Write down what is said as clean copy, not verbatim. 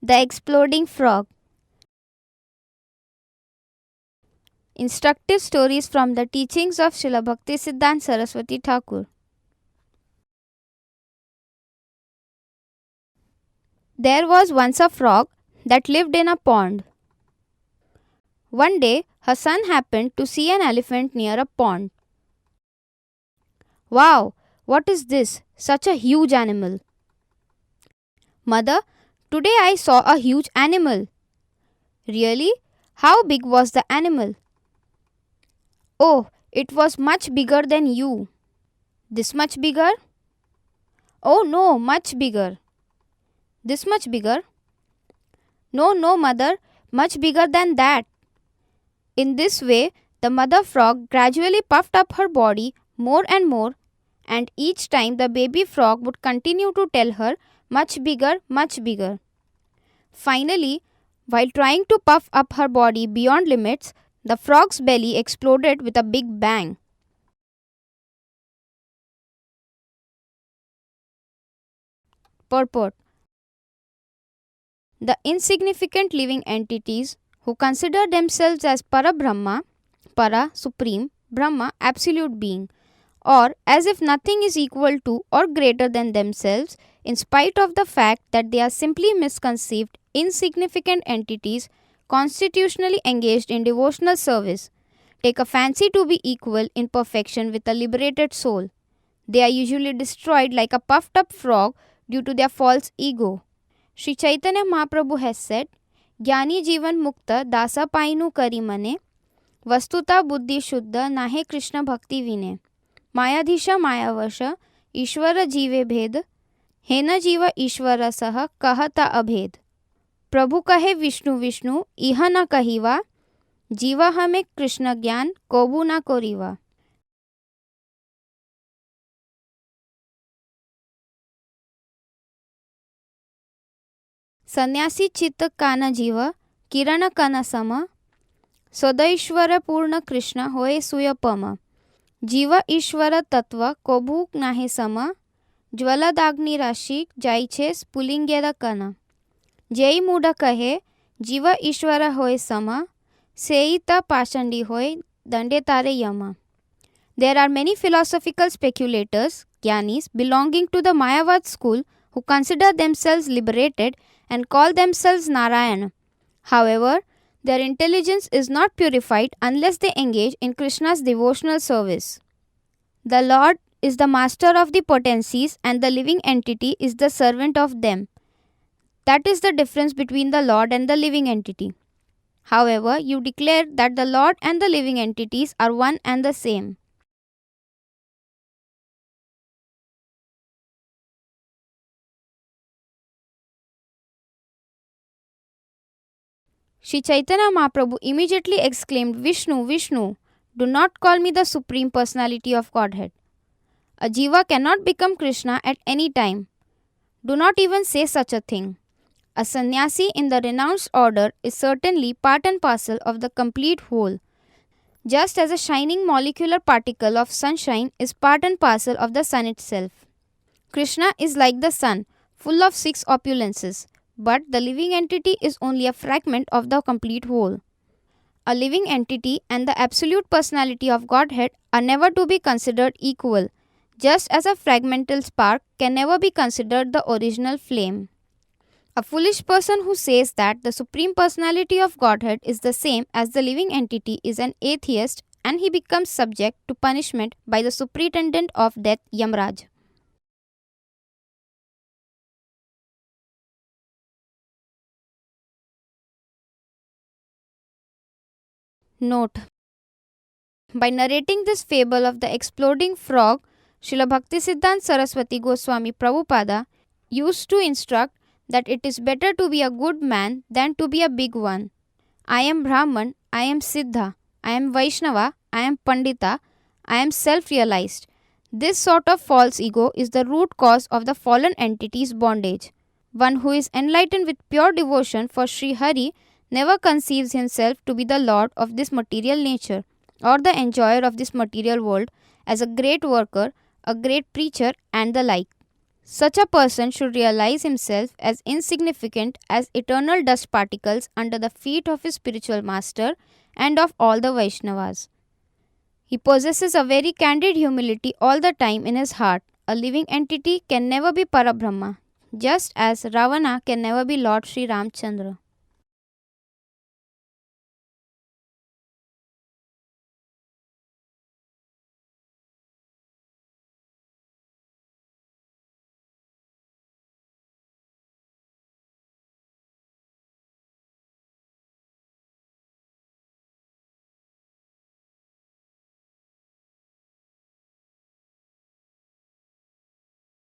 The Exploding Frog. Instructive stories from the teachings of Srila Bhaktisiddhanta Saraswati Thakur. There was once a frog that lived in a pond. One day, her son happened to see an elephant near a pond. Wow, what is this? Such a huge animal. Mother, today I saw a huge animal. Really? How big was the animal? Oh, it was much bigger than you. This much bigger? Oh no, much bigger. This much bigger? No, mother, much bigger than that. In this way, the mother frog gradually puffed up her body more and more, and each time the baby frog would continue to tell her, much bigger, much bigger. Finally, while trying to puff up her body beyond limits, the frog's belly exploded with a big bang. Purport: the insignificant living entities who consider themselves as Parabrahma, Para, Supreme, Brahma, Absolute Being, or as if nothing is equal to or greater than themselves, in spite of the fact that they are simply misconceived, insignificant entities constitutionally engaged in devotional service, take a fancy to be equal in perfection with a liberated soul. They are usually destroyed like a puffed up frog due to their false ego. Sri Chaitanya Mahaprabhu has said, Jnani Jivan Mukta Dasa Painu Kari Mane, Vastuta Buddhi Shuddha Nahe Krishna Bhakti Vine, Mayadhisha Mayavasha, Ishvara Jive Bhed, Hena Jiva Ishvara Saha Kahata Abhed. प्रभु कहे विष्णु विष्णु इह न कहिवा, जीवा हमें कृष्ण ज्ञान कोबू न कोरिवा. संन्यासी चित्त कान जीव किरण कन सम, सदैश्वर पूर्ण कृष्ण होए सुयपम. जीव ईश्वर तत्व कोबू नाहे सम, ज्वलदाग्नि राशि जाइछे स्फुलिंगेद कन. जय मूढ़ कहे जीव ईश्वर होय सम, सेई त पाषंडी होय दंडे तारे यम. There are many philosophical speculators, Gyanis, belonging to the Mayavad school who consider themselves liberated and call themselves Narayana. However, their intelligence is not purified unless they engage in Krishna's devotional service. The Lord is the master of the potencies and the living entity is the servant of them. That is the difference between the Lord and the living entity. However, you declare that the Lord and the living entities are one and the same. Sri Chaitanya Mahaprabhu immediately exclaimed, Vishnu, Vishnu, do not call me the Supreme Personality of Godhead. A jiva cannot become Krishna at any time. Do not even say such a thing. A sannyasi in the renounced order is certainly part and parcel of the complete whole, just as a shining molecular particle of sunshine is part and parcel of the sun itself. Krishna is like the sun, full of 6 opulences, but the living entity is only a fragment of the complete whole. A living entity and the absolute personality of Godhead are never to be considered equal, just as a fragmental spark can never be considered the original flame. A foolish person who says that the Supreme Personality of Godhead is the same as the living entity is an atheist, and he becomes subject to punishment by the Superintendent of Death, Yamraj. Note: by narrating this fable of the exploding frog, Srila Bhaktisiddhanta Saraswati Goswami Prabhupada used to instruct that it is better to be a good man than to be a big one. I am Brahman, I am Siddha, I am Vaishnava, I am Pandita, I am self-realized. This sort of false ego is the root cause of the fallen entity's bondage. One who is enlightened with pure devotion for Sri Hari never conceives himself to be the lord of this material nature or the enjoyer of this material world as a great worker, a great preacher and the like. Such a person should realize himself as insignificant as eternal dust particles under the feet of his spiritual master and of all the Vaishnavas. He possesses a very candid humility all the time in his heart. A living entity can never be Parabrahma, just as Ravana can never be Lord Sri Ramchandra.